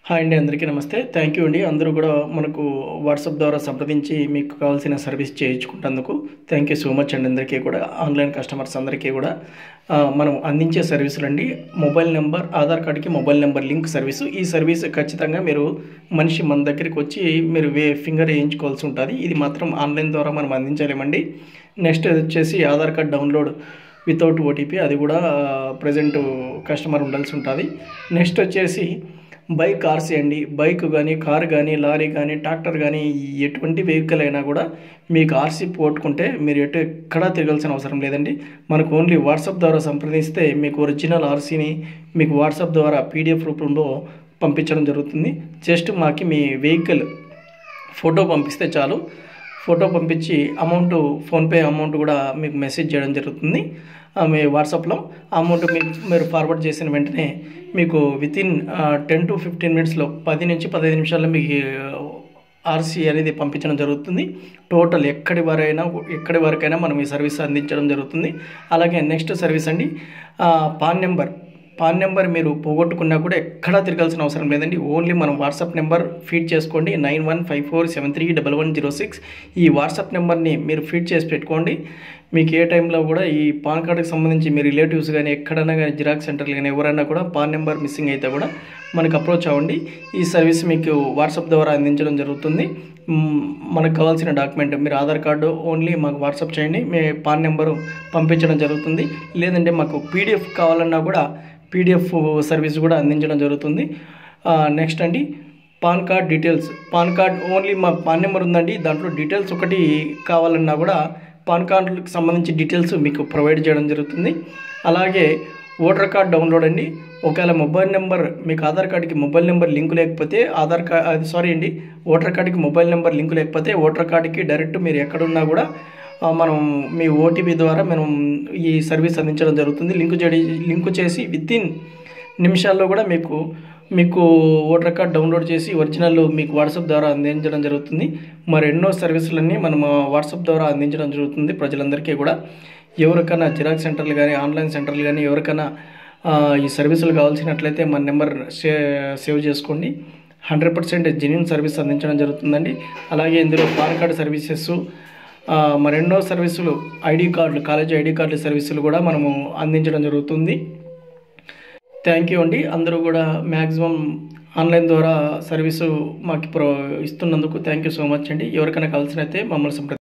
Hi అండి, అందరికీ నమస్తే. థ్యాంక్ యూ అండి. అందరూ కూడా మనకు వాట్సాప్ ద్వారా సంప్రదించి మీకు కావాల్సిన సర్వీస్ చేయించుకుంటేందుకు థ్యాంక్ యూ సో మచ్ అండి. అందరికీ కూడా ఆన్లైన్ కస్టమర్స్ అందరికీ కూడా మనం అందించే సర్వీసులు అండి. మొబైల్ నెంబర్, ఆధార్ కార్డుకి మొబైల్ నెంబర్ లింక్ సర్వీసు. ఈ సర్వీస్ ఖచ్చితంగా మీరు మనిషి మన దగ్గరికి వచ్చి మీరు ఫింగర్ వేయించుకోవాల్సి ఉంటుంది. ఇది మాత్రం ఆన్లైన్ ద్వారా మనం అందించలేమండి. నెక్స్ట్ వచ్చేసి Aadhaar card download without OTP, అది కూడా ప్రజెంట్ కస్టమర్ ఉండాల్సి ఉంటుంది. నెక్స్ట్ వచ్చేసి బైక్ ఆర్సీ అండి. బైక్ కానీ, కారు కానీ, లారీ కానీ, ట్రాక్టర్ కానీ, ఎటువంటి వెహికల్ అయినా కూడా మీకు ఆర్సీ పోట్టుకుంటే మీరు ఎక్కడా తిరగాల్సిన అవసరం లేదండి. మనకు ఓన్లీ వాట్సాప్ ద్వారా సంప్రదిస్తే మీకు ఒరిజినల్ ఆర్సీని మీకు వాట్సాప్ ద్వారా పీడిఎఫ్ రూపంలో పంపించడం జరుగుతుంది. జస్ట్ మాకు మీ వెహికల్ ఫోటో పంపిస్తే చాలు. ఫోటో పంపించి ఫోన్పే అమౌంట్ కూడా మీకు మెసేజ్ చేయడం జరుగుతుంది. మీ వాట్సాప్లో అమౌంట్ మీరు ఫార్వర్డ్ చేసిన వెంటనే మీకు వితిన్ 10 to 15 మినిట్స్లో 10 నుంచి 15 నిమిషాల్లో మీకు ఆర్సీ అనేది పంపించడం జరుగుతుంది. టోటల్ ఎక్కడి వరకైనా మనం ఈ సర్వీస్ అందించడం జరుగుతుంది. అలాగే నెక్స్ట్ సర్వీస్ అండి, పాన్ నెంబర్ మీరు పోగొట్టుకున్నా కూడా ఎక్కడా తిరగాల్సిన అవసరం లేదండి. ఓన్లీ మనం వాట్సాప్ నెంబర్ ఫీడ్ చేసుకోండి. 9154731106 ఈ వాట్సాప్ నెంబర్ని మీరు ఫీడ్ చేసి పెట్టుకోండి. మీకు ఏ టైంలో కూడా ఈ పాన్ కార్డుకి సంబంధించి మీ రిలేటివ్స్ కానీ, ఎక్కడైనా కానీ, జిరాక్స్ సెంటర్లు కానీ ఎవరైనా కూడా పాన్ నెంబర్ మిస్సింగ్ అయితే కూడా మనకు అప్రోచ్ అవ్వండి. ఈ సర్వీస్ మీకు వాట్సాప్ ద్వారా అందించడం జరుగుతుంది. మనకు కావాల్సిన డాక్యుమెంట్ మీరు ఆధార్ కార్డు ఓన్లీ మాకు వాట్సాప్ చేయండి, మీ పాన్ నెంబరు పంపించడం జరుగుతుంది. లేదంటే మాకు పీడిఎఫ్ కావాలన్నా కూడా పీడిఎఫ్ సర్వీస్ కూడా అందించడం జరుగుతుంది. నెక్స్ట్ అండి, pan card details. Pan card only మా పాన్ నెంబర్ ఉందండి, దాంట్లో డీటెయిల్స్ ఒకటి కావాలన్నా కూడా పాన్ కార్డుకి సంబంధించి డీటెయిల్స్ మీకు ప్రొవైడ్ చేయడం జరుగుతుంది. అలాగే ఓటర్ కార్డ్ డౌన్లోడ్ అండి. ఒకవేళ మొబైల్ నెంబర్ మీకు ఆధార్ కార్డుకి మొబైల్ నెంబర్ లింక్ లేకపోతే ఓటర్ కార్డుకి మొబైల్ నెంబర్ లింక్ లేకపోతే ఓటర్ కార్డుకి డైరెక్ట్ మీరు ఎక్కడున్నా కూడా మనం మీ ఓటీపీ ద్వారా మనం ఈ సర్వీస్ అందించడం జరుగుతుంది. లింకు చేసి వితిన్ నిమిషాల్లో కూడా మీకు ఓటర్ కార్డ్ డౌన్లోడ్ చేసి ఒరిజినల్ మీకు వాట్సాప్ ద్వారా అందించడం జరుగుతుంది. మరెన్నో సర్వీసులన్నీ మనం వాట్సాప్ ద్వారా అందించడం జరుగుతుంది ప్రజలందరికీ కూడా. ఎవరికైనా జిరాక్స్ సెంటర్లు కానీ, ఆన్లైన్ సెంటర్లు కానీ ఎవరికైనా ఈ సర్వీసులు కావాల్సినట్లయితే మన నెంబర్ సేవ్ చేసుకోండి. 100% జెన్యూన్ సర్వీస్ అందించడం జరుగుతుందండి. అలాగే ఇందులో పాన్ కార్డు సర్వీసెస్, మరెన్నో సర్వీసులు, కాలేజీ ఐడి కార్డుల సర్వీసులు కూడా మనము అందించడం జరుగుతుంది. థ్యాంక్ యూ అండి. అందరూ కూడా మ్యాక్సిమం ఆన్లైన్ ద్వారా సర్వీసు మాకు ఇస్తున్నందుకు థ్యాంక్ యూ సో మచ్ అండి. ఎవరికైనా కావాల్సినైతే మమ్మల్ని